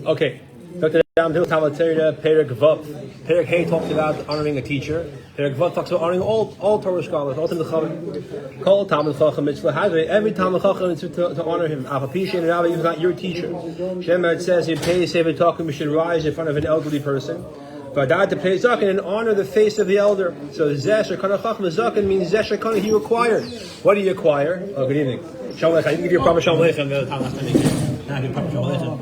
Okay. Dr. Talmud Torah, Perek Vav. Perek Hey talks about honoring a teacher. Perek Vav talks about honoring all Torah scholars, all Talmud Chacham. Call Talmud Chacham mitzvah. Every Talmud Chacham is to honor him. Afapishin Rabbi is not your teacher. Shemar, it says in Pei Sefer Talking, we should rise in front of an elderly person. Vadad to pay zaken and honor the face of the elder. So Zeh Shekana Chacham zaken means Zeh Shekana he required. What do you acquire? Oh, good evening. Shalom Aleichem. I didn't give you a proper Shalom Aleichem the time last time. Now give proper Shalom Aleichem.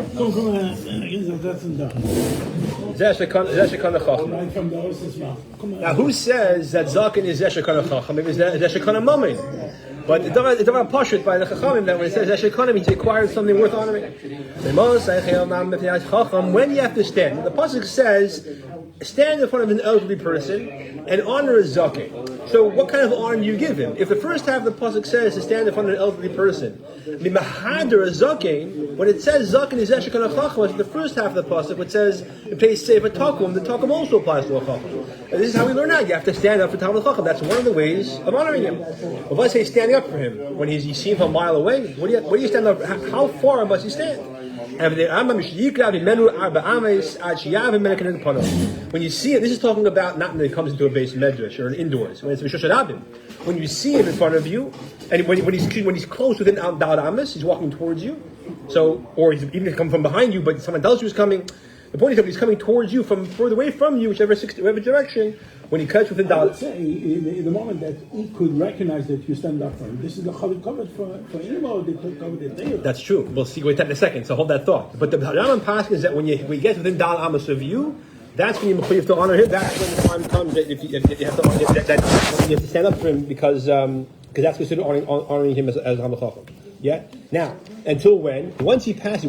Now, who says that Zaken is Zeh Shekana Chacham? Maybe it's Zeh Shekana Mammon. But it's not pashut by the Chachamim that when it says Zeh Shekana means he acquired something worth honoring. When you have to stand, the pasuk says, stand in front of an elderly person and honor a zaken. So what kind of honor do you give him? If the first half of the pasuk says to stand in front of an elderly person, mimahader a zaken, when it says zaken is Zeh Shekana Chacham, the first half of the pasuk, which says in place Sefer Takum, the Takum also applies to a Chacham. And this is how we learn that. You have to stand up for Talmud Chacham. That's one of the ways of honoring him. If I say standing up for him, when you see him from a mile away, what do you stand up? How far must you stand? When you see it, this is talking about not when it comes into a base medrash or an indoors. When it's Rosh Hashanah, when you see him in front of you, and when he's close within Dal Amis, he's walking towards you. So, or he's even come from behind you, but someone else who's coming. The point is that he's coming towards you from further away from you, whichever direction. When he cuts within Dal, I would say in the moment that he could recognize that you stand up for him, this is the Chavit covered for anyone. They took covered the day. That's true. We'll see. Wait in a second. So hold that thought. But the Rambam pasuk is that when you get within Dal Amos of you, that's when you have to honor him. That's when the time comes that if you have to you have to stand up for him because that's considered honoring him as Talmud Chacham. Yeah. Now, until when? Once he passes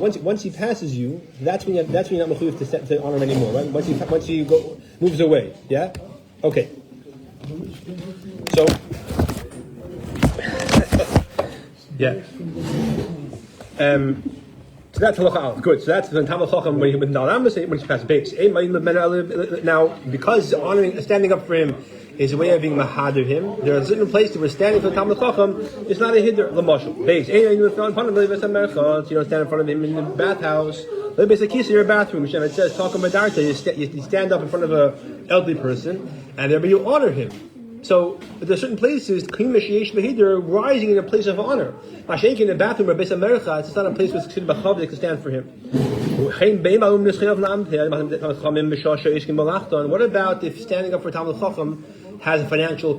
you, that's when you're not mechuyev to honor him anymore, right? Once he moves away. Yeah. Okay. So. Yeah. So that's halacha aleph. Good. So that's the Talmud Chacham when he passes base. Now, because honoring, standing up for him is a way of being mahadir him. There are certain places where standing for the Talmud Chacham is not a hinder. L'mashal. Base. You don't stand in front of him in the bathhouse. Base a kisa, your bathroom. It says talking about you stand up in front of an elderly person, and thereby you honor him. So there are certain places, rising in a place of honor. Mashenki in the bathroom or Beis HaMercha, it's not a place where it's considered b'chavdik to stand for him. What about if standing up for Talmud Chacham has a financial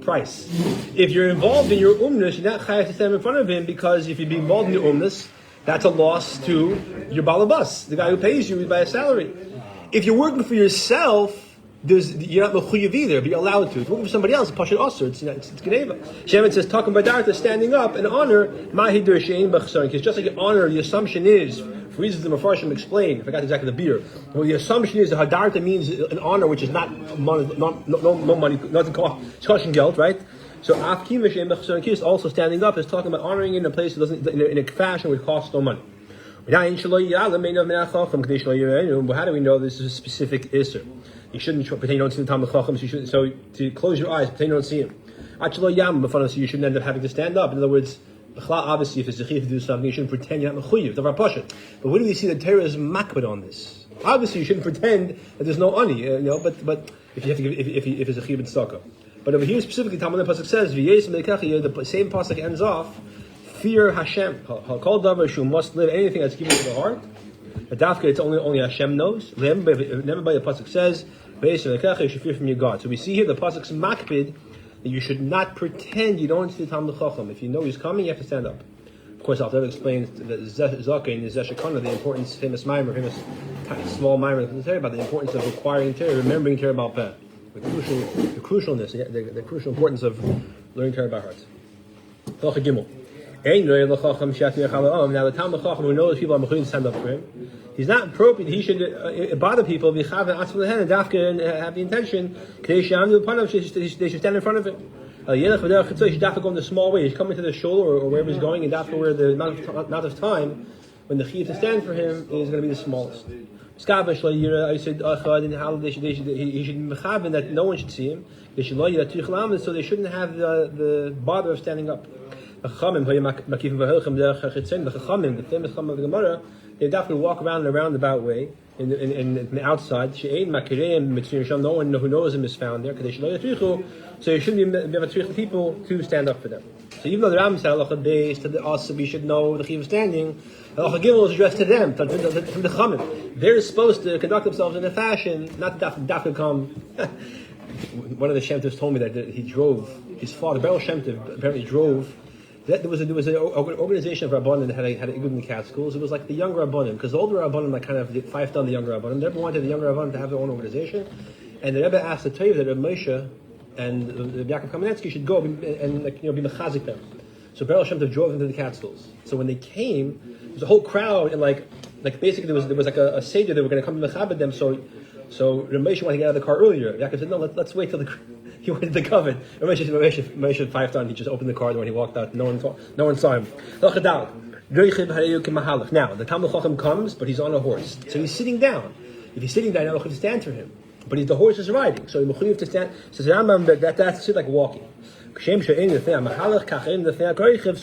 price? If you're involved in your umnus, you're not chayav to stand in front of him, because if you be involved in your umnus, that's a loss to your balabas, the guy who pays you by a salary. If you're working for yourself, you're not mechuyev either, but you're allowed to. If you're working for somebody else, it's pashut osur. It's geneva. Shemin says talking badarta, standing up and honor mahidur shein b'chsaron. Because just like honor, the assumption is, for reasons the Mefarshim explain, I forgot exactly the beer. Well, the assumption is that hadarta means an honor which is not money, no money, nothing costing geld, right? So afkim shein b'chsaron kis also standing up is talking about honoring in a place that doesn't in a fashion which costs no money. How do we know this is a specific isser? You shouldn't pretend you don't see the Talmud Chacham, so to close your eyes, pretend you don't see him. So you shouldn't end up having to stand up. In other words, obviously if it's a chiyuv to do something, you shouldn't pretend you're not mechuyev. But where do we see that Torah is makbid on this? Obviously you shouldn't pretend that there's no ani, but if you have to give, if it's a chiyuv tzedakah. But over here specifically, Talmud pasuk says, the same pasuk ends off, fear Hashem. Kol davar shu must live, anything that's given to the heart. But dafka, it's only Hashem knows. Remember, the pasuk says, "Based on the you should fear from your God." So we see here the pasuk's makbid that you should not pretend you don't see the Talmud Chacham. If you know he's coming, you have to stand up. Of course, I'll explain that zaken is Zeh Shekana, the importance, famous small mimer about the importance of acquiring Torah, remembering Torah about peh, the crucialness, the crucial importance of learning Torah by heart. Halacha Gimel. Now the Talmud Chacham who knows people are mechuyev to stand up for him, he's not appropriate. He should bother people and have the intention they should stand in front of him. He should go in the small way. He's coming to the shul or wherever he's going, and where the amount of time when the chiyuv to stand for him is going to be the smallest. I said he should be mechaben that no one should see him. So they shouldn't have the bother of standing up. The Chachamim, the famous Chacham of the Gemara, they definitely walk around in a roundabout way in the outside. No one who knows him is found there. So you shouldn't be the people to stand up for them. So even though the Ram said halacha beis to us, we should know the chiv standing. Halacha gimel is addressed to them, to the Chachamim. They're supposed to conduct themselves in a fashion, not to come. One of the Shem Tovs told me that he drove his father, Baruch Shem Tov, apparently drove. There was an organization of Rabbanim that had a good in the Catskills. It was like the younger Rabbanim, because the older Rabbanim like kind of fifed on the younger Rabbanim. The Rebbe wanted the younger Rabbanim to have their own organization, and the Rebbe asked the Tov that Moshe and Yaakov Kamenetsky should go and be mechazik them. So Baruch Shem Tov drove them to the Catskills. So when they came, there was a whole crowd, and like basically there was like a seder that were going to come to mechabed them. So Moshe wanted to get out of the car earlier. Yaakov said, no, let's wait till he wanted the covet. Moshe piped on. He just opened the car when he walked out. No one saw him. Now the Talmud Chacham comes, but he's on a horse, so he's sitting down. If he's sitting down, you don't have to stand for him. But the horse is riding, so you have to stand. Says Rambam that's like walking. So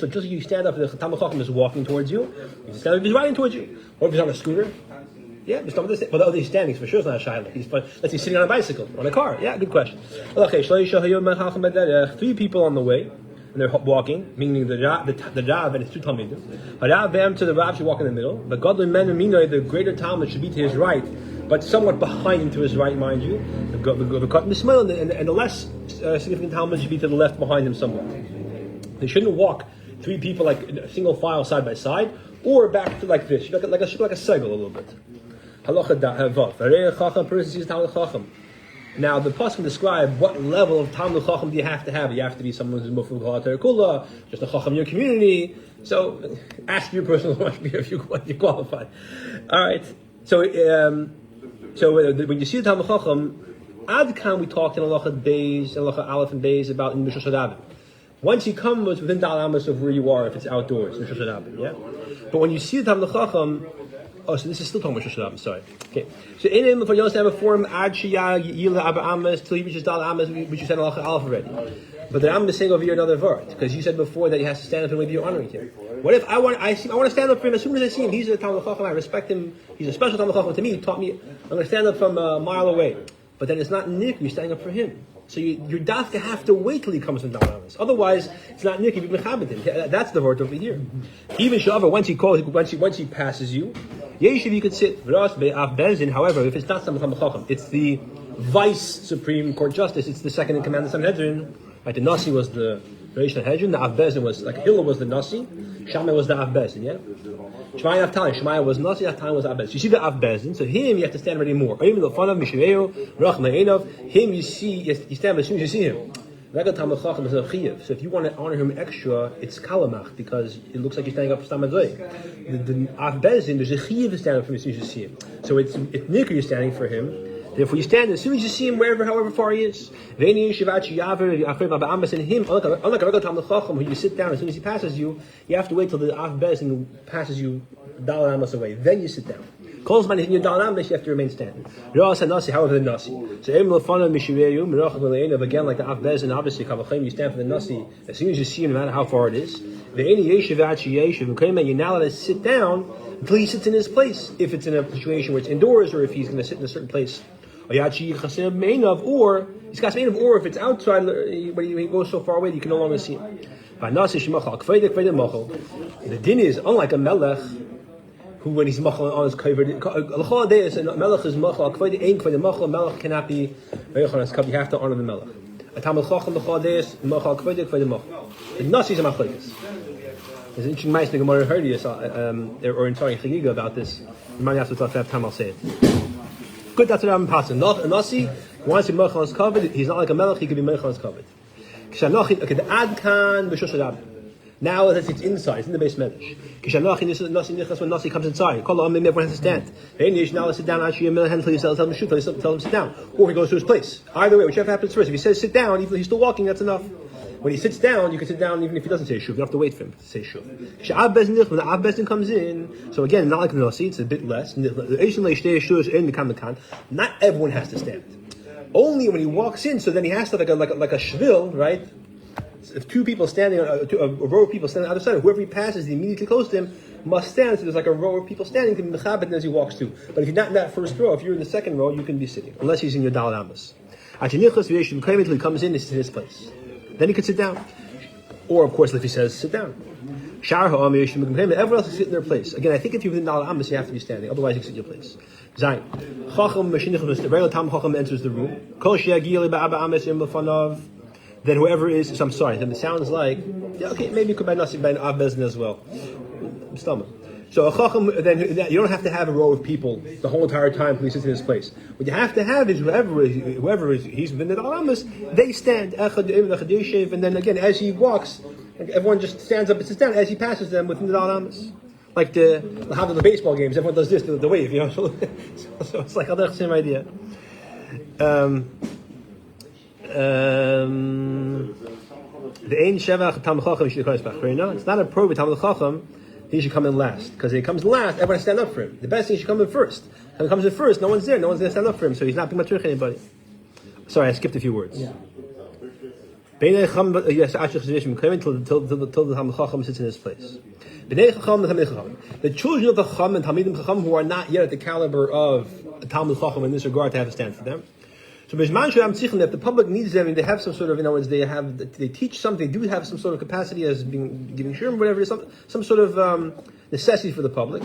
just as you stand up, the Talmud Chacham is walking towards you. You stand up, he's riding towards you. Or if he's on a scooter, yeah, but the other he's standing, for sure it's not a shaila. Let's say sitting on a bicycle, on a car. Yeah, good question. Okay, 3 people on the way, and they're walking, meaning the Rav and his 2 Talmidim. Rav to the Rav should walk in the middle. The godly men and the greater Talmud should be to his right, but somewhat behind him to his right, mind you. The less significant Talmud should be to the left behind him somewhat. They shouldn't walk 3 people like in a single file side by side, or back to like this. Like a segel a little bit. Halacha Vav. Person sees Talmud Chacham. Now the pasuk describe what level of Talmud Chacham do you have to have. You have to be someone who's muful kula kula, just a Chacham in your community. So ask your personal life if you qualify. All right. So when you see the Talmud Chacham, Adkan we talked in Halacha Beis, Halacha Aleph and Beis about in Mishra Shadabim. Once you come within the alamas of where you are, if it's outdoors, Mishra Shadabim, yeah. But when you see the Talmud Chacham, so this is still talking about Mishra Shadabim. Sorry. Okay. So in him, for you have a form Ad Shiyah Yila Abba Amas till he reaches Dal Amas, which you said Halacha Aleph already. But then I'm saying over here another vart because you said before that he has to stand up and maybe you're honoring him. What if I want to stand up for him as soon as I see him? He's a Talmud Chacham. I respect him. He's a special Talmud Chacham to me. He taught me. I'm going to stand up from a mile away. But then it's not Nick. You're standing up for him. So your dafka have to wait till he comes from Dalamas. Otherwise, it's not Nick. You've been mechabed him. That's the word over here. Even Shava, once he passes you, Yeshiv you could sit. However, if it's not some Talmud Chacham, it's the Vice Supreme Court Justice. It's the second in command of the Sanhedrin. Right, the Nasi was the Reish Sanhedrin, the Av Bezin was, like Hillel was the Nasi, Shammai was the Av Bezin, yeah? Shemaiah Avtali, Shemaiah was Nasi, Avtali was Av Bezin. You see the Av Bezin, so him you have to stand ready more. Even the fun of Mishireo, Rach Le'enov, him you stand as soon as you see him. Regal Talmud Chacham is a Chiyav, so if you want to honor him extra, it's Kalamach, because it looks like you're standing up for Stamad Zoy. The Av Bezin, there's a Chiyav to stand up for him as soon as you see him. So it's Nicker you're standing for him. Therefore, you stand as soon as you see him, however far he is. And him, unlike a regular Talmud Chacham, when you sit down as soon as he passes you, you have to wait till the Av Bezin passes you Dal Amos away. Then you sit down. Calls man in your Dal Amos, you have to remain standing. However, the Nasi. So again, like the Av Bezin, obviously, you stand for the Nasi as soon as you see him, no matter how far it is. You're not allowed to sit down until he sits in his place. If it's in a situation where it's indoors, or if he's going to sit in a certain place. Or he's got main of, or if it's outside, when he goes so far away that you can no longer see him. The din is unlike a melech, who when he's machal on his kavod, a melech is machal kvaydik ein kvaydik machal. Melech cannot be meichal on his kavod. You have to honor the melech. A Talmud Chacham machal deis machal kvaydik machal. The nasi is a machlekes. There's an interesting mice in the Gemara heard this, or in Tzari Chagiga about this. You might have to talk to have time. I'll say it. Good, that's what I'm passing. A Nasi wants to be Mechal on his covered. He's not like a Melech, he could be Mechal on his covered. Okay, the Adkan B'Shosh Rabbi. Now it's inside, it's in the base medrash. When Nasi comes inside, everyone has to stand. Now let's sit down, actually, tell him sit down. Or he goes to his place. Either way, whichever happens first. If he says sit down, even if he's still walking, that's enough. When he sits down, you can sit down even if he doesn't say shuv. You don't have to wait for him to say shuv. When the Av Bezin comes in, so again, not like the Nasi, it's a bit less. Not everyone has to stand. Only when he walks in, so then he has to like a shvil, right? If 2 people standing, a row of people standing on the other side, whoever he passes, he immediately close to him. must stand. So there's like a row of people standing to be mechabed as he walks too. But if you're not in that first row, if you're in the second row, you can be sitting, unless he's in your Daled Amos. Until he comes in, this is his place. Then he could sit down. Or, of course, if he says, sit down. Everyone else is sitting in their place. Again, I think if you're within Daled Amos, you have to be standing. Otherwise, you can sit in your place. Zayin. The regular Talmud Chacham enters the room. Then whoever is, so I'm sorry, then it sounds like, yeah, okay, maybe you could buy Nasi by an Abbezin as well. Stomach. So a Chacham, then you don't have to have a row of people the whole entire time until he sits in his place. What you have to have is whoever is he's within the Daled Amos, they stand. And then again, as he walks, everyone just stands up and sits down as he passes them within the Daled Amos. Like the baseball games, everyone does this, the wave, you know. So it's like the same idea. It's not appropriate Talmud Chacham. He should come in last, because if he comes last, everyone stand up for him. The best thing, he should come in first. If he comes in first, no one's there. No one's going to stand up for him, so he's not being maturich anybody. Sorry, I skipped a few words. Yeah. Yes, till the Talmud Chacham sits in his place. The children of the Chacham and Talmidim Chacham who are not yet at the caliber of the Talmud Chacham in this regard to have a stand for them. So if the public needs them and they have some sort of, in other words, they teach something, they do have some sort of capacity as giving shirim, whatever, some sort of necessity for the public.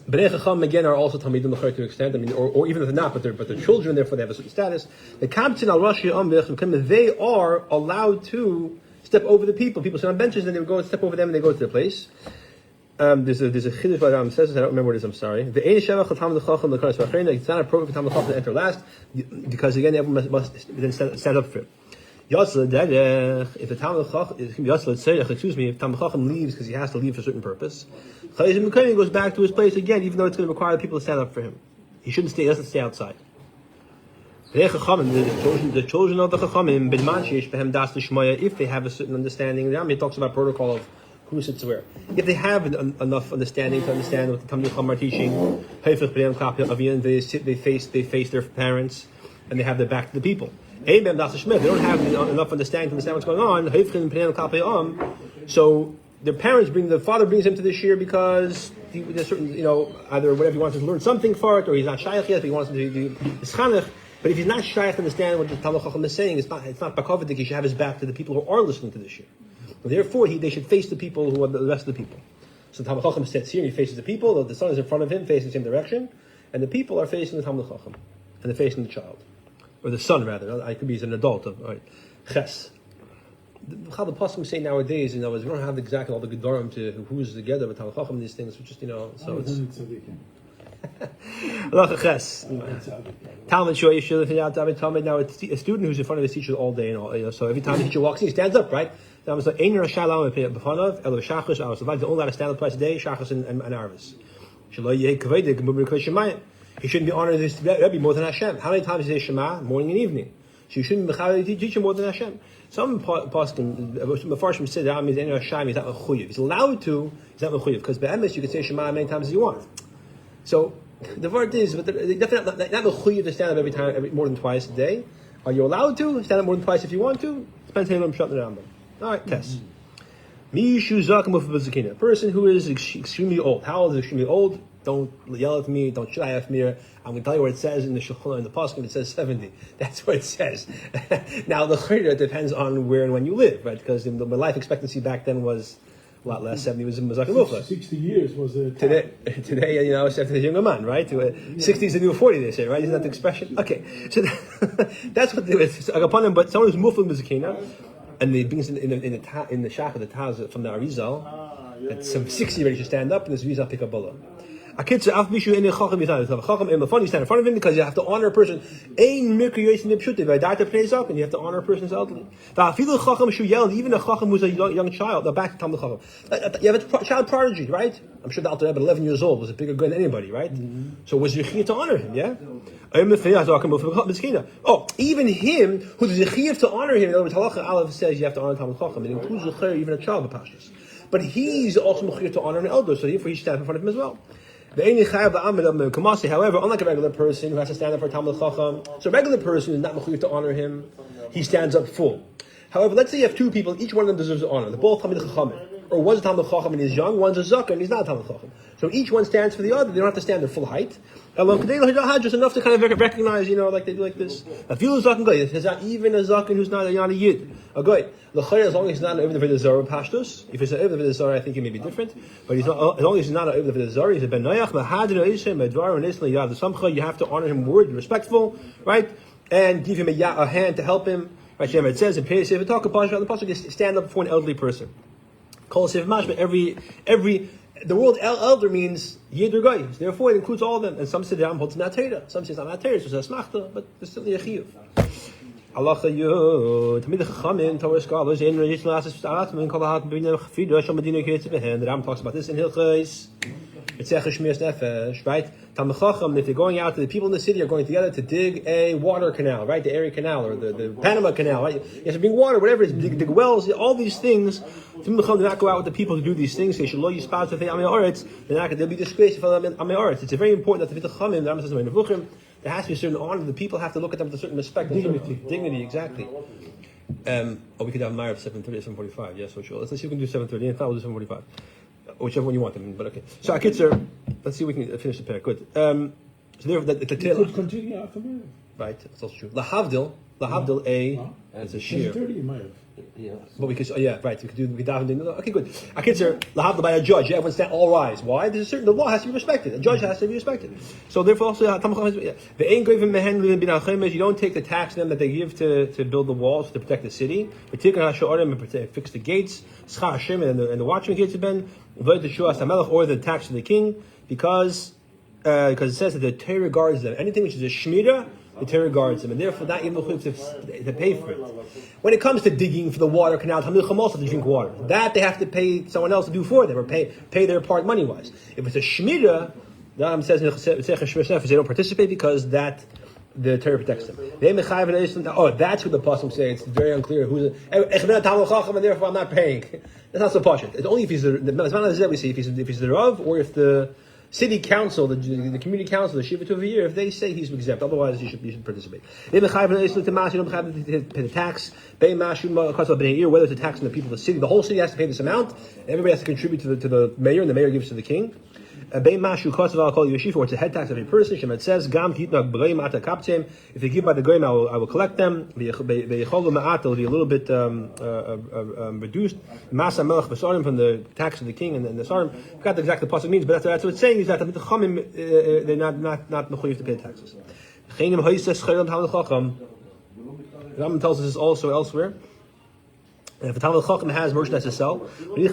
Bnei Chacham again are also Talmidim L'chayr to an extent. I mean, or even if they're not, but they're children, therefore they have a certain status. The Kamtin al Rashi they are allowed to step over the people. People sit on benches and they go and step over them and they go to their place. There's a chiddush by Ram says this. I don't remember what it is. I'm sorry. It's not appropriate for Talmud Chacham to enter last because again everyone must then stand up for him. If the Talmud Chacham, if Talmud Chacham leaves because he has to leave for a certain purpose, he goes back to his place again, even though it's going to require people to stand up for him. He shouldn't stay. He doesn't stay outside. The children of the Chachamim, if they have a certain understanding, he talks about protocol of who sits where. If they have enough understanding to understand what the Talmud Chacham are teaching, they face their parents and they have their back to the people. They don't have enough understanding to understand what's going on. So their parents the father brings him to the shir because there's certain, either whatever he wants to learn something for it, or he's not shaykh yet, but he wants to do his chanech. But if he's not shaykh to understand what the Talmud Chacham is saying, it's not bakavidik. He should have his back to the people who are listening to the shir. Therefore, they should face the people who are the rest of the people. So the Talmud Chacham sits here and he faces the people. The son is in front of him, facing the same direction, and the people are facing the Talmud Chacham, and they're facing the child, or the son rather. I could be as an adult. All right, ches. How the pasuk say nowadays, we don't have exactly all the gedarim to who's together with Talmud Chacham. These things, which just so it's. Talmud Talmud. Now a student who's in front of his teacher all day and all. So every time the teacher walks in, he stands up, right? Now it's like the only allowed to stand up twice a day, shachas and arvis. He shouldn't be honored as Rebbe more than Hashem. How many times does he say Shema? Morning and evening. So you shouldn't teach him more than Hashem. Some paskim, Mefarshim said that means Hashem. He's not mechuyev. He's allowed to. He's not mechuyev because be'emes you can say Shema many times as you want. So the word is, but definitely not mechuyev to stand up every time, more than twice a day. Are you allowed to stand up more than twice if you want to? Depends how you shut the Rambam. All right, test. A person who is extremely old. How old is extremely old? Don't yell at me. Don't shy at me. I'm going to tell you what it says in the Shulchan, in the Pasuk. It says 70. That's what it says. Now the chayra depends on where and when you live, right? Because the life expectancy back then was a lot less. 70 was in Mazakalufa. 60 years was a today. 70 is a younger man, right? 60 is the new 40. They say, right? Isn't that the expression? Okay, so that's what it is. But someone who's muflim b'zakina, and they brings in the shach of the Taz from the Arizal, at some 60 ready to stand up, and this Arizal pick up Bala. A kid says, "Af mishu ene chacham yitad." The chacham in the fun, you stand in front of him because you have to honor a person. Ein mikra yosin nipshute. By data pnei zak, and you have to honor a person's elderly. Even a chacham who's a young child. Now back to Talmud Chacham. You have a child prodigy, right? I'm sure the Alter Rebbe, 11 years old, was a bigger good than anybody, right? Mm-hmm. So was your chiyuv to honor him? Yeah. Oh, even him who is a chiyuv to honor him. In other words, Halacha Aleph says you have to honor Talmud Chacham. It includes even a child b'pashtus. But he's also chiyuv to honor an elder, so therefore he should stand in front of him as well. However, unlike a regular person who has to stand up for Talmud Chacham, so a regular person is not mechuyev to honor him. He stands up full. However, let's say you have two people, each one of them deserves honor. They're both Talmid Chachamim. or one's a Talmud Chacham and he's young, one's a Zakah and he's not a Talmud Chacham. So each one stands for the other. They don't have to stand their full height. Just enough to kind of recognize, like they do like this. Even a Zakan who's not a Yid. A guy. As long as he's not an Ibn Avodah Zarah Pashtus. If he's an Ibn Avodah Zarah, I think he may be different. But he's not, as long as he's not an Ibn Avodah Zarah, he's a Ben Noach, you have to honor him word, be respectful, right? And give him a hand to help him. Right? It says in Perei Sefer Talk, the Pasuk is stand up before an elderly person. Kol Sefer Mashma, the word elder means Yid or Goy. Therefore, it includes all of them. And some say that holds not Torah. Some say it's not Torah, so it's a smachta, but it's still a chiyuv. Allah Chayot, Tamid Chachamim, Torah scholars, in Rishon Lasses Atman, Kolahat, Bina Chafida, Shamadina Kitzibehen. The Ram talks about this in Hilchais. It's Shmiras Nefesh, right? Talmud Chacham, if they're going out, the people in the city are going together to dig a water canal, right? The Erie Canal or the Panama Canal, right? You have to bring water, whatever it is, dig wells, all these things. Talmud Chacham do not go out with the people to do these things. They should lo yispat if they amei oretz. They'll be disgraced if they amei oretz. It's very important that the Chachamim, the Ram says in Nevuchim, there has to be a certain honor. The people have to look at them with a certain respect, dignity, exactly. We could have Meir of 7:30, 7:45. Yes, so sure. Let's see if we can do 7:30. If not, we'll do 7:45. Whichever one you want, but okay. So Akitzer, let's see if we can finish the pair. Good. So therefore, the You could continue after that. right, that's also true. Lahavdil as a shear. 30 you might have. But we could, right. We could daven. Okay, good. Akitzer, lahavdil by a judge. Everyone stand, all rise. Why? The law has to be respected. A judge has to be respected. So therefore, also the ain't given mehen bin alchemes. You don't take the tax them that they give to build the walls to protect the city. Particularly and fix the gates. Schar Hashem and the watchman gates have been. Or the tax to the king, because it says that the Torah guards them. Anything which is a shmira, the Torah guards them, and therefore not even to pay for it. When it comes to digging for the water canal, Talmud Chacham also to drink water. That they have to pay someone else to do for them, or pay their part money wise. If it's a shmira, the Ram says they don't participate because the Torah protects them. Oh, that's what the Pasuk say. It's very unclear who's Talmud Chacham, and therefore I'm not paying. That's not so posh. It's only if he's we see if he's the Rav, or if the city council, the community council, the Shiva over here, if they say he's exempt, otherwise you should participate. You don't have to pay the tax. Whether it's a tax on the people of the city, the whole city has to pay this amount. Everybody has to contribute to the mayor, and the mayor gives to the king. Or it's a head tax of a person. Shemet says, if they give by the goyim, I will collect them. It'll be a little bit reduced. From the tax of the king and the sarim. I forgot exactly the pasuk means, but that's what it's saying is that the chachamim they're not mechuyev to pay taxes. Rambam tells us this also elsewhere. And if a Talmud Chacham has merchandise to sell, he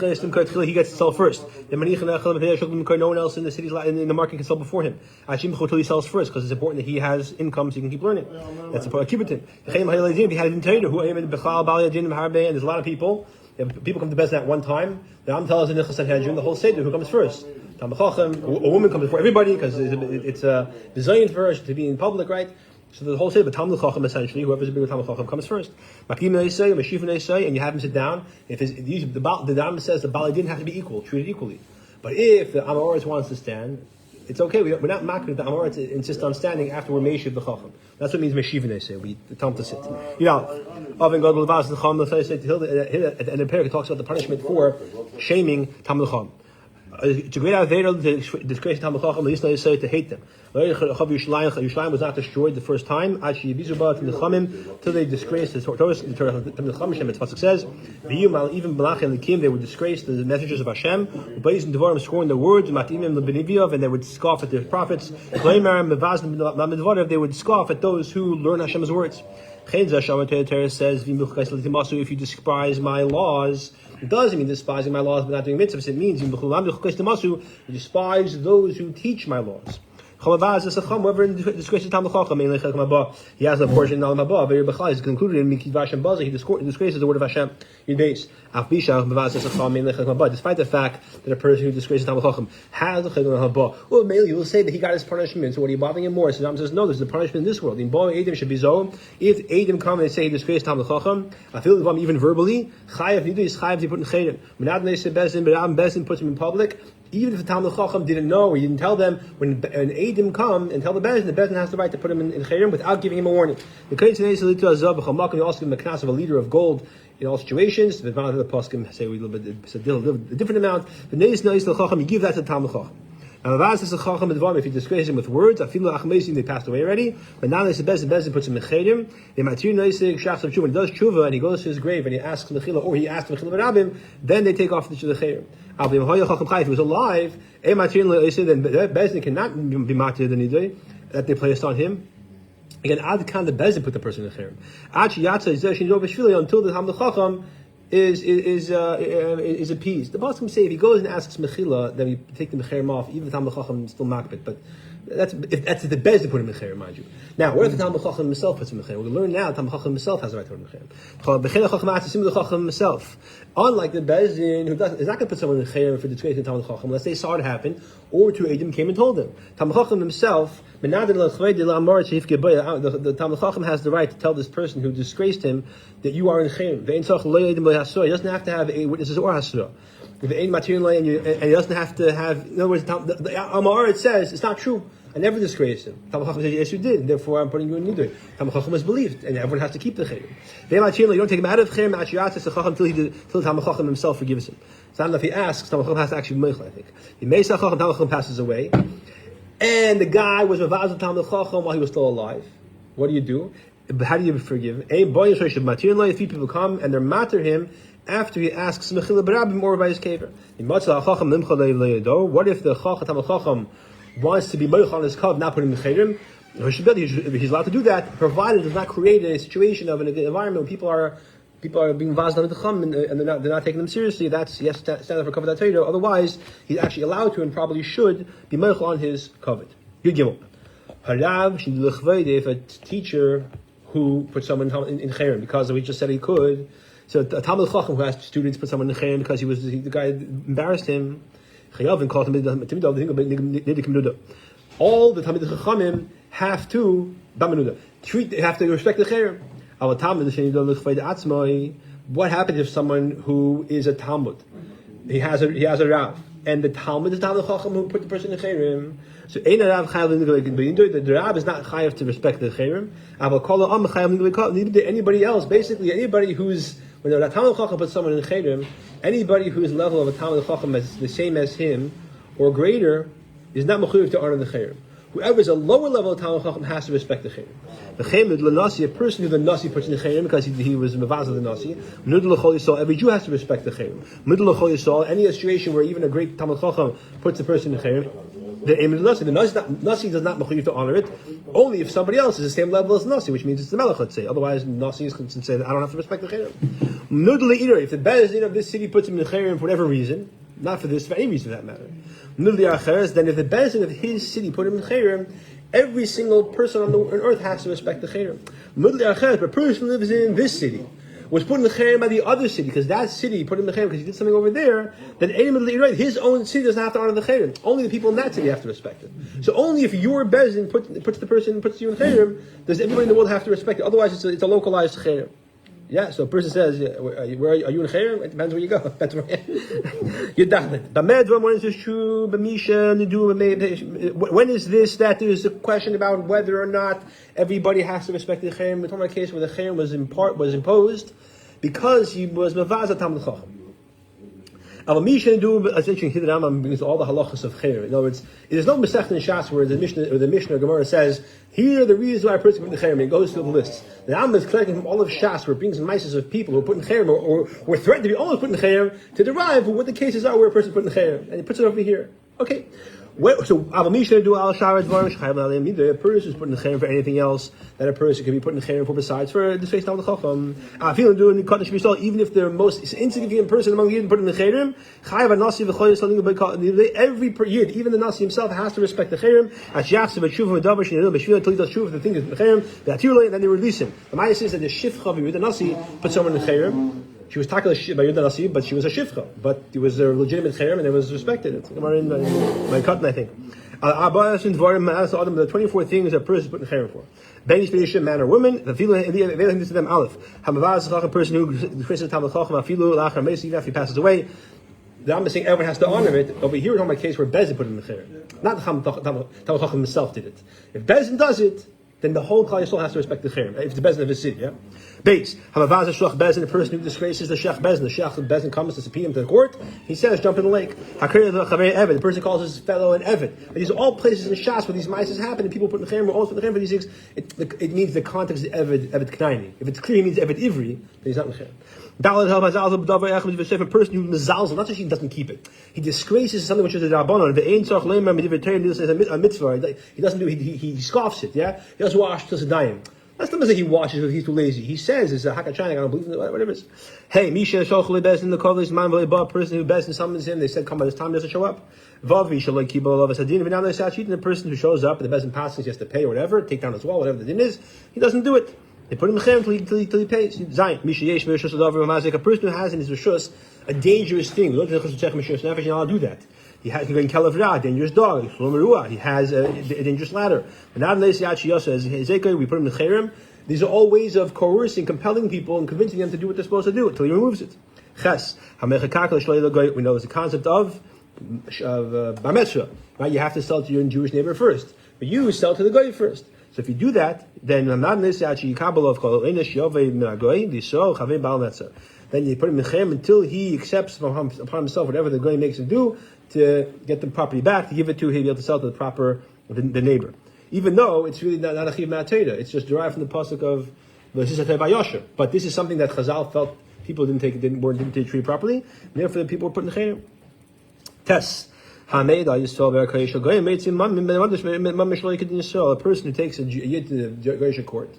gets to sell first. Then no one else in the city in the market can sell before him. He sells first because it's important that he has income so he can keep learning. That's a kibbutz. And there's a lot of people. People come to Bezdin at one time. The Am tells the whole Seder who comes first. Talmud Chacham, a woman comes before everybody because it's designed for her to be in public, right? So the whole say, but Talmud Chacham essentially, whoever's a bigger Talmud Chacham comes first. And you have him sit down. If the Dam says the Bali didn't have to be equal, treated equally. But if the Amoritz wants to stand, it's okay. We're not making the Amoritz insist on standing after we're Meshiv the Chacham. That's what it means Meshiv Nesei. We attempt to sit. Oven God Lavaz the Chacham. And the Perek talks about the punishment for shaming Talmud Chacham. It's a great avera to disgrace Talmud Chacham. L'isna Yisrael to hate them. Yerushalayim was not destroyed the first time. Till they disgraced the Torah. The Chacham. It's what it says. Even Malach and the Kim, they would disgrace the messengers of Hashem. Scoring the words, and they would scoff at their prophets. They would scoff at those who learn Hashem's words. Torah says, if you despise my laws, it doesn't mean despising my laws but not doing mitzvahs. It means you despise those who teach my laws. Whoever disgraces Talmud Chacham, he has a portion in Olam Haba. It's concluded in Mikivash and Baza. He disgraces the word of Hashem in days. Despite the fact that a person who disgraces Talmud Chacham has a chayil in Olam Haba, well, maybe he will say that he got his punishment. So what are you bothering him more? So Ram says, no, there's a punishment in this world. In Bo Eidim should be zo. If Eidim come and they say he disgraced Talmud Chacham, I feel even verbally, chayav nidu is chayav to put in chayim. When Bezdin puts him in public, Even if the Talmud Chacham didn't know or he didn't tell them, when an Eidim come and tell the Bezin has the right to put him in Chayrim without giving him a warning. The Kohen also give him a knas of a liter of gold in all situations. The Poskim say a little bit, it's a different amount. The Neis the Chacham, you give that to the Talmud Chacham. Now, if you disgrace him with words, they passed away already. But now they say Bezin puts him in Chayrim. When he does tshuva and he goes to his grave and he asks Mechila, or he asks Mechila Barabim, then they take off the Chayrim. If he was alive, then Bezin cannot be matir the nidui that they placed on him. Again, Ad Khan the Bezin put the person in Chayrim. Until the Talmud Chacham is appeased. The Poskim say if he goes and asks Mechila, then we take the Mechirim off, even the Talmud Chacham still makbit. But that's if the Bez to put him in Mechirim, mind you. Now, what if the Talmud Chacham himself puts him in Mechirim? We learn now the Talmud Chacham himself has the right to put him in Mechirim. The Chacham himself. Unlike the Bezin, who is not going to put someone in Mechirim for disgracing the Talmud Chacham, unless they saw it happen, or two Eidim came and told them. Talmud Chacham himself, the Talmud Chacham has the right to tell this person who disgraced him that you are in Chayrim. He doesn't have to have 8 witnesses or Hasra. If it ain't material and he doesn't have to have, in other words, the Amar, it says, it's not true. I never disgraced him. Talmud Chacham says, yes, you did, therefore I'm putting you in Nidui. Talmud Chacham is believed, and everyone has to keep the Chayrim. You don't take him out of Chayrim, until the Talmud Chacham himself forgives him. It's not enough he asks, Talmud Chacham has to actually be Meichel, I think. He Talmud Chacham passes away, and the guy was Mavaz of Talmud Chacham while he was still alive. What do? How do you forgive? If people come and they're matter him after he asks Mechila Barabim or by his kever. What if the Talmud Chacham wants to be Meichel on his kav, not put him in Chayrim? He's allowed to do that, provided it does not create a situation of an environment where people are being vazed on the chum and they're not taking them seriously. That's yes, stand up for covet that Torah. Otherwise, he's actually allowed to and probably should be Meichel on his covet. Good gimel. If a teacher who put someone in Chayrim because we just said he could. So a Talmud Chacham who asked students to put someone in Chayrim because the guy embarrassed him. Chayavin called him all the Talmud Chachamim have to have to respect the Chayrim. What happens if someone who is a Talmud, he has a Rav, and the Talmud is Talmud Chacham who put the person in Chayrim? So the Rav is not chayav to respect the Chayrim. Anybody else, basically anybody who's, when the Talmud Chacham puts someone in Chayrim, anybody whose level of a Talmud Chacham is the same as him or greater is not mechuyev to honor the Chayrim. Whoever is a lower level of Talmud Chacham has to respect the Chayrim. The Chayrim, the Nasi, a person who the Nasi puts in the Chayrim because he was Mavaz of the Nasi. Every Jew has to respect the Chayrim. Any situation where even a great Talmud Chacham puts a person in the Chayrim, the Nasi does not mechuyev to honor it, only if somebody else is the same level as Nasi, which means it's the Melech, let's say. Otherwise, Nasi can say that I don't have to respect the Chayrim. If the Bezdin of this city puts him in the Chayrim for whatever reason, not for this, for any reason for that matter, then if the Bezdin of his city put him in Chayrim, every single person on earth has to respect the Chayrim. But a person who lives in this city was put in the Chayrim by the other city, because that city put him in the Chayrim because he did something over there, then his own city doesn't have to honor the Chayrim. Only the people in that city have to respect it. So only if your Bezdin puts you in Chayrim, does everybody in the world have to respect it. Otherwise, it's a localized Chayrim. Yeah, so a person says, are you in Chayrim? It depends where you go. That's where you're done. When is this that there's a question about whether or not everybody has to respect the Chayrim? We're talking about a case where the Chayrim was imposed because he was Mavaz Talmud Chacham. It's interesting. Here the Rambam brings all the halachas of Chayrim. In other words, there's no Masechta in Shas where the Mishnah or Gemara says, here are the reasons why a person put in Chayrim. He goes through the list. The Rambam is collecting from all of Shas where it brings mices of people who are put in Chayrim or were threatened to be almost put in Chayrim to derive what the cases are where a person put in Chayrim. And he puts it over here. Okay. So, a person is put in the Chayrim for anything else that a person could be put in the Chayrim for besides for the face Talmud Chacham. Even if the most insignificant person among the Yidden put in the Chayrim, every Yid, even the Nasi himself, has to respect the Chayrim. The thing is the Chayrim, and then they release him. The Maya says that the Shifcha, the Nasi, put someone in the Chayrim. She was talking by Yudan Nasi, but she was a shivcha. But it was a legitimate chayrim, and it was respected. It's in my cotton, I think. The 24 things that a person is put in chayrim for. Ben Yishbei, man or woman. The to them aleph. A person who Talmud Chacham, even if he passes away. The Rambam is saying everyone has to honor it. Over here, we're talking about a case where Bezin put it in the Cherem. Not the Talmud Chacham himself did it. If Bezin does it, then the whole Klal Yisrael has to respect the Cherem. If it's the Bezin of his city, yeah? Base. Hamavaz Shech Bezin, the person who disgraces the Shech Bezin. The Shech Bezin comes to subpoena him to the court. He says, jump in the lake. The person calls his fellow an Evid. But these are all places in Shas where these mices happen and people put in the Cherem, or also put in the Cherem for these things. It means the context is Evid Knaini. If it's clear, it means Evid Ivri, then he's not in the Cherem. A person who mezalzel, not just he doesn't keep it, he disgraces something which is a rabbanon. A mitzvah. He doesn't do. He scoffs it. Yeah, he doesn't wash till sedayim. That's not say he washes because he's too lazy. He says it's a hakachaynik. I don't believe in it. Whatever it is. Hey, Misha Shochli Bez in the Kodesh man a person who Bez and summons him. They said, come by this time, he doesn't show up. Vavi Shalai Kibal of a Sadin. But now they're satchit, and the person who shows up, and the Bez and passes, he has to pay or whatever, take down his wall, whatever the din is. He doesn't do it. They put him in cherem until he pays. Zayin. Misha Yesh Mershus Adavar. A person who has in his rishus a dangerous thing. You're not allowed to do that. He has a dangerous dog. He has a dangerous ladder. And now we put him in cherem. These are all ways of coercing, compelling people, and convincing them to do what they're supposed to do until he removes it. Ches. We know there's a concept of bar mitzvah. Right? You have to sell to your Jewish neighbor first, but you sell to the guy first. So if you do that, then then you put him in cherem until he accepts upon himself whatever the guy makes him do to get the property back, to give it to him, be able to sell to the neighbor. Even though it's really not a chiv ma'ateda, it's just derived from the pasuk of v'sisatei vayosher. But this is something that Chazal felt people didn't take the tree properly, and therefore the people were put in the cherem. Tes. A person who takes a yid to the Geisha court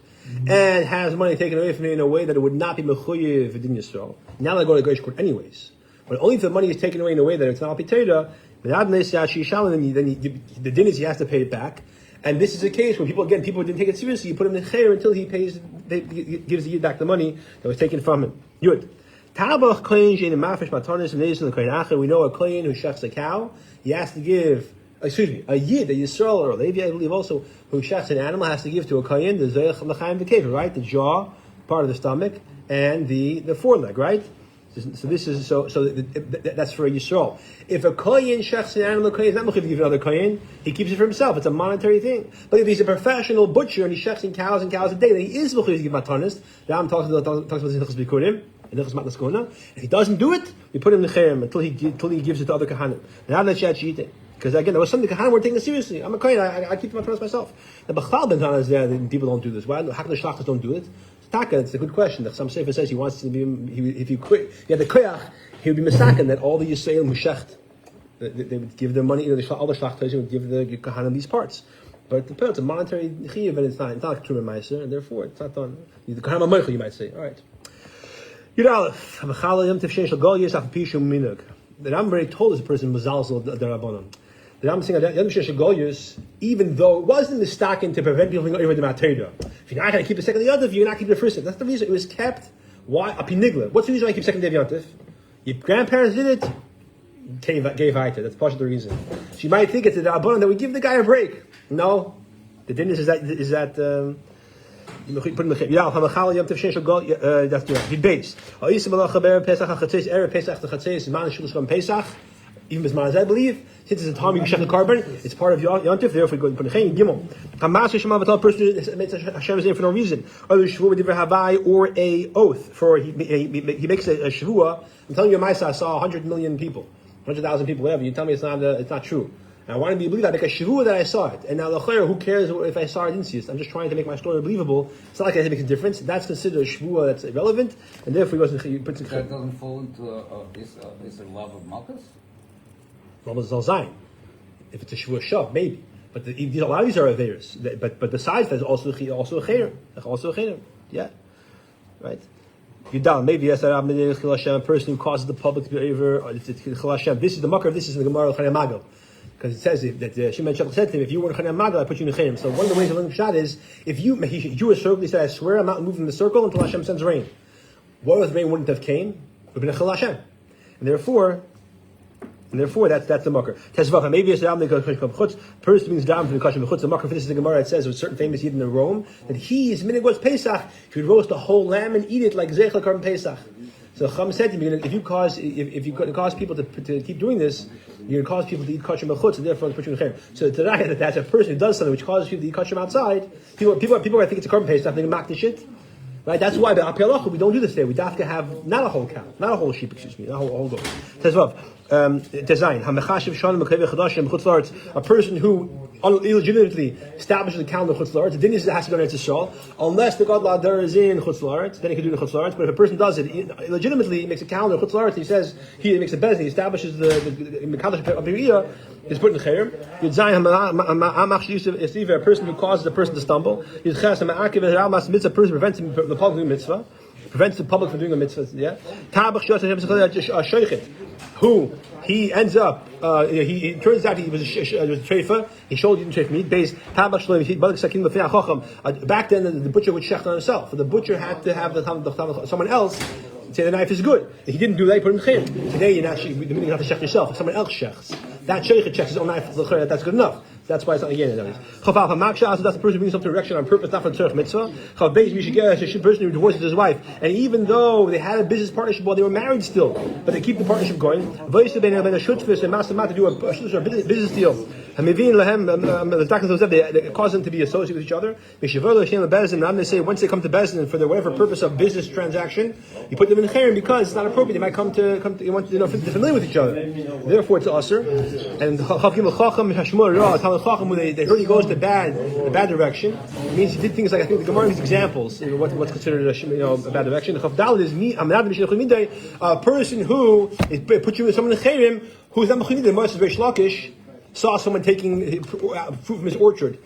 and has money taken away from him in a way that it would not be mechuyev in Yisrael. Now they go to the Geisha court anyways. But only if the money is taken away in a way that it's not piteda, then the din is he has to pay it back. And this is a case where people didn't take it seriously. You put him in cher until he gives the yid back the money that was taken from him. Yud. We know a kohen who shechs a cow. He has to give, a yid, a Yisrael or a Levi, I believe also, who shechs an animal, has to give to a kohen the zeich l'chaim v'kever, right? The jaw, part of the stomach, and the foreleg, right? So this is that's for a Yisrael. If a kohen shechs an animal, kohen is not mechuyev to give another kohen. He keeps it for himself. It's a monetary thing. But if he's a professional butcher and he's shechsing cows a day, then he is mechuyev to give matanis. The Ram talks about this in Hilchos Bikurim. If he doesn't do it, we put him in the cherem until he gives it to other kahanim. Because again, there was something the kahanim weren't taking it seriously. I'm a kohen, I keep my promise myself. The b'chal b'ntana is there, people don't do this. Why? How can the shlachtas don't do it? It's a good question. Some sefer says he wants to be. If he quit, he had the koyach, he would be misaken that all the Yisraelim who shecht, they would give their money. All the shlachtas would give the kahanim these parts. But it's a monetary chiyuv, and it's not a true meiser, and therefore it's not done. The kahanim amoichel, you might say. All right. The Ram already told this person Mazalzel the Rabbanon. The Ram is saying that Yom Sheshagoyus, even though it wasn't mistaken to prevent people from going over the Mateda. If you're not going to keep the second day of Yontif, you're not keeping the first day. That's the reason it was kept. Why? A pinigla. What's the reason why you keep second day of Yontif? Your grandparents did it, gave Haita. That's part of the reason. So you might think it's the Rabbanon that we give the guy a break. No. The din is that put in the yeah, that's the base. Pesach, even Bismaz, I believe, since it's a time you can check the carbon, it's part of Yontif, therefore we go and put in the Gimel. Hamas Shema Vatal person makes Hashem's name for no reason. Or a oath for he makes a Shavua. I'm telling you, Maisa, I saw 100 million people, 100,000 people, whatever. You tell me it's not true. And I wanted me to believe that, make a shavua that I saw it. And now, who cares if I saw it or didn't see it? I'm just trying to make my story believable. It's not like it makes a difference. That's considered a shavua that's irrelevant, and therefore he goes and puts in. That doesn't fall into is a love of Malchus? Malchus is al zayin. If it's a shavua shav, maybe. But a lot of these are aveiros. But besides, there's also a chayrim. Yeah, right. Yudal, maybe yes, a person who causes the public to be over. This is the makar. This is the Gemara Chanei Magel. Because it says that Shimon Shach said to him, if you were in Chanei Magel, I put you in Chayim. So one of the ways of learning Pshat is, if you drew a circle, he said, I swear I'm not moving the circle until Hashem sends rain. What if the rain wouldn't have came? It would have been a Chil Hashem. And therefore that's the makar. Tesvacha, maybe it's the chutz. Person means down from the kashem chutz. The makar for this is the Gemara. It says of a certain famous yid in Rome that his minig was Pesach. He would roast a whole lamb and eat it like zeichel carbon Pesach. So Chum said to me, if you cause people to keep doing this, you're going to cause people to eat kosher mechutz, and therefore put you in cherem. So today, that's a person who does something which causes people to eat kosher outside. People think it's a korban paste, they mock the shit. Right? That's why by Apiyalacha we don't do this today. We have to have not a whole cow, not a whole sheep, not a whole goat. Says Vav, Design. A person who illegitimately establishes a calendar chutz la'aretz, the din is it has to go to Yisrael, unless the God Ladar is in chutz la'aretz, then he can do the chutz la'aretz. But if a person does it illegitimately, he makes a calendar chutz la'aretz, he says he makes a bezin, he establishes the mekadosh abiriyah, is put in chayrim. Yudzayin a person who causes a person to stumble. Yudches ha'ma'akiv ha'almas mitzvah, a person prevents him from the public mitzvah, prevents the public from doing a mitzvah. Yeah. Tabach shoychet, who he ends up, he turns out he was a treifa. He showed he didn't treif meat. Based back then, the butcher would shech on himself. The butcher had to have someone else say the knife is good. If he didn't do that, he put him in chayim. Today, you have to shech yourself. If someone else shechs, that sheikh checks his own knife. That's good enough. That's why it's not again. That's the person who brings something to erection on purpose, not for the tzarech mitzvah. A person who divorces his wife, and even though they had a business partnership while they were married still, but they keep the partnership going. They do a business deal. They cause them to be associated with each other. They say once they come to Bezdin for whatever purpose of business transaction, you put them in chayrim because it's not appropriate. They might come to you want to familiar with each other. Therefore, it's usher. And they heard he goes the bad direction. It means he did things like, I think the Gemara gives examples. What's considered a bad direction. The Chavdal is a person who put you with someone in chayrim who is not mechinid. The Gemara is very shlakish. Saw someone taking fruit from his orchard,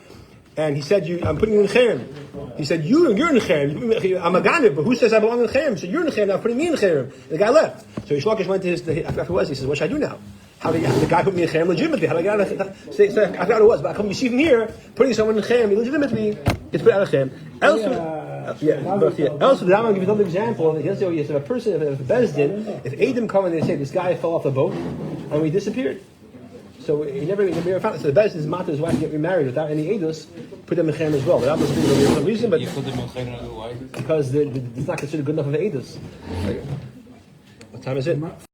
and he said, I'm putting you in chayrim. He said, you're in chayrim. I'm a ganib, but who says I belong in chayrim? So you're in chayrim, now putting me in chayrim. And the guy left. So Yishlakish went to afterwards. He says, what should I do now? How did the guy put me in chayrim legitimately? How did I get out of say I forgot it was, but I come you see from here, putting someone in chayrim legitimately gets put out of chayrim. Also, the Rambam gives another example. And if a person, if a bezdin, if Adam come and they say this guy fell off the boat and he disappeared. So he never found it. So the best is Mata, his wife, to get remarried without any edus, put them in chayim as well. That must be the reason, but you put them in chayim, because it's not considered good enough of an edus. What time is it?